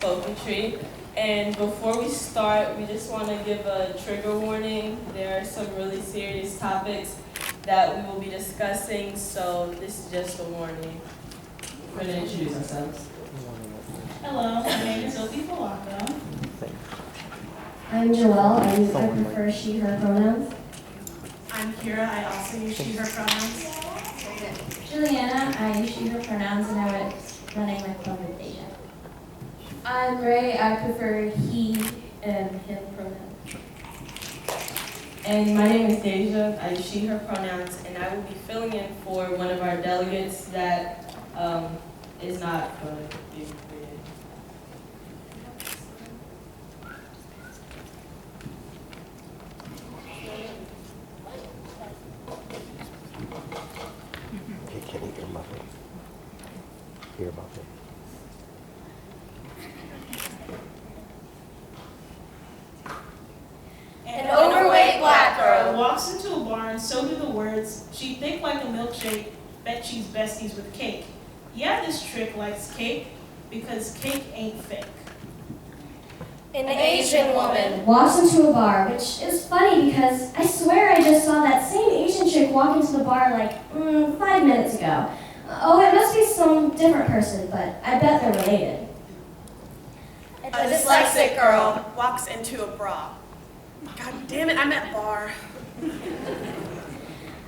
poetry. And before we start, we just want to give a trigger warning. There are some really serious topics that we will be discussing, so this is just a warning. We're going to introduce ourselves. Hello, my name is Ope Falako. I'm Joelle, and I prefer she, her pronouns. I'm Kyra, I also use she, her pronouns. Julianna, I use she, her pronouns, and I was running my club with Deja. I'm Ray, I prefer he and him pronouns. And my name is Deja. I use she, her pronouns, and I will be filling in for one of our delegates that is not going to be created. Hear about it. An overweight black girl walks into a bar and so do the words, she thick like a milkshake, bet she's besties with cake. Yeah, this trick likes cake, because cake ain't thick. An Asian woman. Walks into a bar, which is funny because I swear I just saw that same Asian chick walk into the bar like 5 minutes ago. Oh, it must be some different person, but I bet they're related. A dyslexic girl. Walks into a bra. God damn it, I meant bar.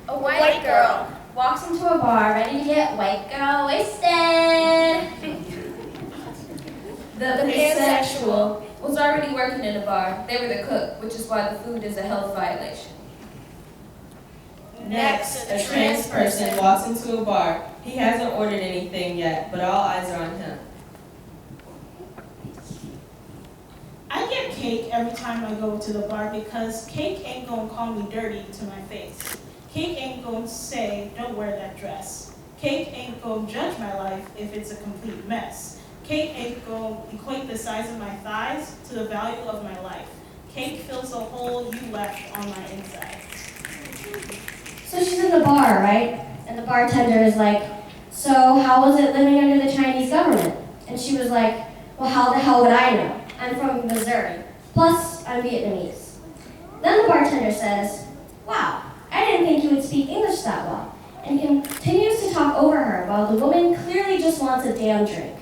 A white girl walks into a bar ready to get white girl wasted. The pansexual was already working in the bar. They were the cook, which is why the food is a health violation. Next, a trans person walks into a bar. He hasn't ordered anything yet, but all eyes are on him. I get cake every time I go to the bar because cake ain't gonna call me dirty to my face. Cake ain't gonna say, don't wear that dress. Cake ain't gonna judge my life if it's a complete mess. Cake ain't gonna equate the size of my thighs to the value of my life. Cake fills the hole you left on my inside. So she's in the bar, right? And the bartender is like, so how was it living under the Chinese government? And she was like, well, how the hell would I know? I'm from Missouri. Plus, I'm Vietnamese. Then the bartender says, wow, I didn't think you would speak English that well, and continues to talk over her while the woman clearly just wants a damn drink.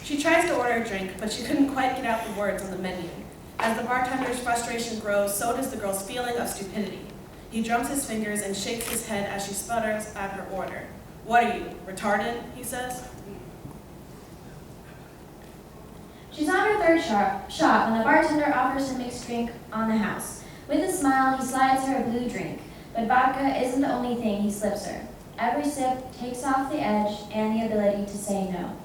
She tries to order a drink, but she couldn't quite get out the words on the menu. As the bartender's frustration grows, so does the girl's feeling of stupidity. He drums his fingers and shakes his head as she sputters at her order. What are you, retarded? He says. She's on her third shot when the bartender offers a mixed drink on the house. With a smile, he slides her a blue drink, but vodka isn't the only thing he slips her. Every sip takes off the edge and the ability to say no.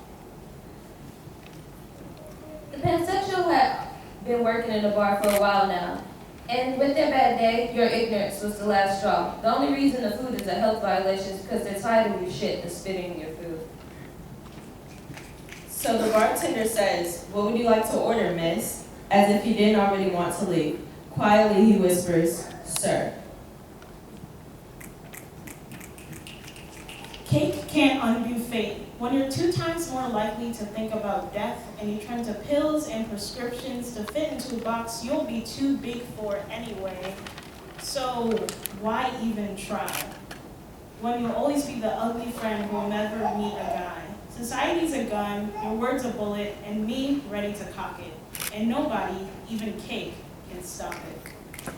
The pansexual had been working in the bar for a while now, and with their bad day, your ignorance was the last straw. The only reason the food is a health violation is because they're tired of your shit and spitting in your food. So the bartender says, what would you like to order, miss? As if he didn't already want to leave. Quietly he whispers, sir. Cake can't undo fate. When you're 2 times more likely to think about death and you turn to pills and prescriptions to fit into a box you'll be too big for anyway, so why even try? When you'll always be the ugly friend who will never meet a guy. Society's a gun, your word's a bullet, and me ready to cock it. And nobody, even cake, can stop it.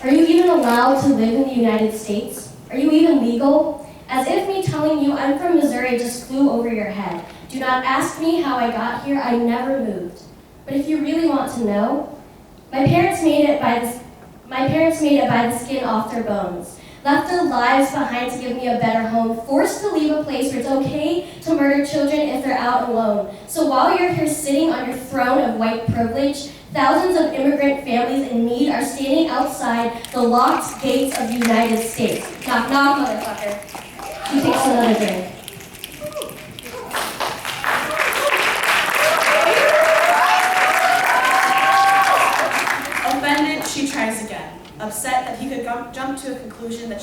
Are you even allowed to live in the United States? Are you even legal? As if me telling you I'm from Missouri just flew over your head. Do not ask me how I got here, I never moved. But if you really want to know, my parents made it by the skin off their bones. Left their lives behind to give me a better home, forced to leave a place where it's okay to murder children if they're out alone. So while you're here sitting on your throne of white privilege, thousands of immigrant families in need are standing outside the locked gates of the United States. Knock, knock, motherfucker. She takes another drink. Offended, she tries again. Upset that he could jump to a conclusion that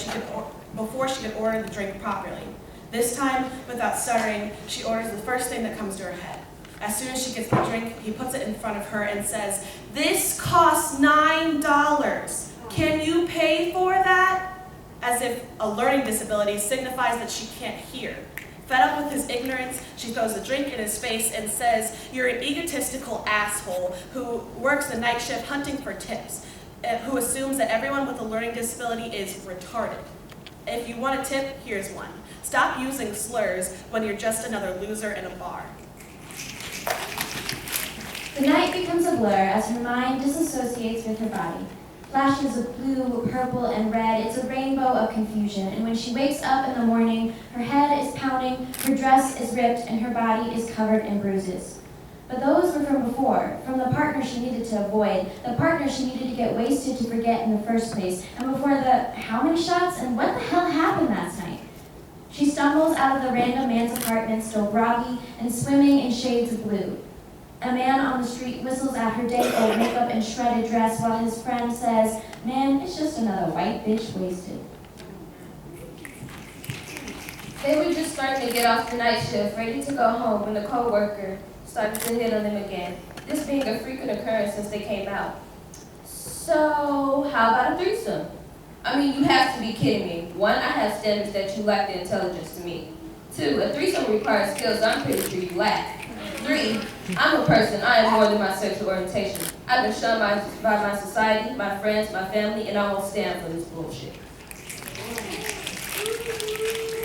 before she could order the drink properly. This time, without stuttering, she orders the first thing that comes to her head. As soon as she gets the drink, he puts it in front of her and says, "This costs $9. Can you pay for that?" As if a learning disability signifies that she can't hear. Fed up with his ignorance, she throws the drink in his face and says, "You're an egotistical asshole who works the night shift hunting for tips, who assumes that everyone with a learning disability is retarded. If you want a tip, here's one. Stop using slurs when you're just another loser in a bar." The night becomes a blur as her mind disassociates with her body. Flashes of blue, purple, and red, it's a rainbow of confusion, and when she wakes up in the morning, her head is pounding, her dress is ripped, and her body is covered in bruises. But those were from before, from the partner she needed to avoid, the partner she needed to get wasted to forget in the first place, and before the how many shots and what the hell happened last night. She stumbles out of the random man's apartment, still groggy and swimming in shades of blue. A man on the street whistles at her day-old makeup and shredded dress while his friend says, "Man, it's just another white bitch wasted." They were just starting to get off the night shift, ready to go home when the co-worker started to hit on them again, this being a frequent occurrence since they came out. "So, how about a threesome? I mean, you have to be kidding me. 1, I have standards that you lack the intelligence to meet. 2, a threesome requires skills I'm pretty sure you lack. 3, I'm a person. I am more than my sexual orientation. I've been shunned by my society, my friends, my family, and I won't stand for this bullshit."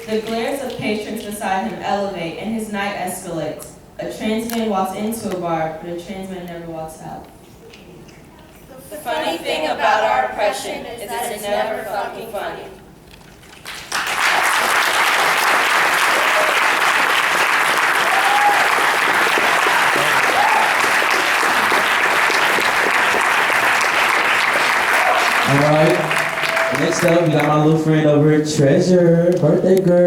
The glares of patrons beside him elevate and his night escalates. A trans man walks into a bar, but a trans man never walks out. The funny thing about our oppression is that it's never fucking funny. All right, next up, we got my little friend over here, Treasure, birthday girl.